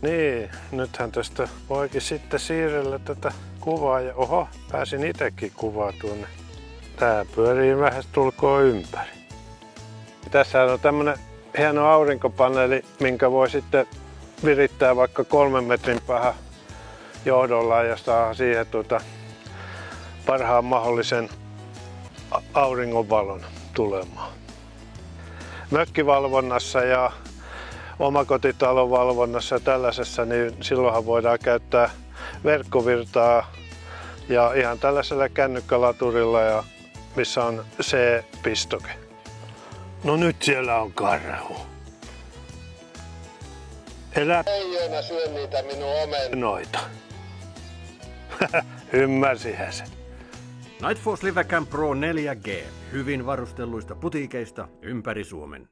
Niin, nythän tästä voikin sitten siirrellä tätä kuvaa ja oho, pääsin itsekin kuvaa tuonne. Tää pyörii vähän tulkoon ympäri. Tässä on tämmönen hieno aurinkopaneeli, minkä voi sitten virittää vaikka 3 metrin päähän johdolla ja saa siihen parhaan mahdollisen auringonvalon tulemaan. Mökkivalvonnassa ja omakotitalon valvonnassa ja tällaisessa, niin silloinhan voidaan käyttää verkkovirtaa ja ihan tällaisella kännykkälaturilla, ja missä on C-pistoke. No nyt siellä on karhu. Ei syö niitä minun omenoita. Ymmärsihän se. Nightforce Livecam Pro 4G. Hyvin varustelluista putiikeista ympäri Suomen.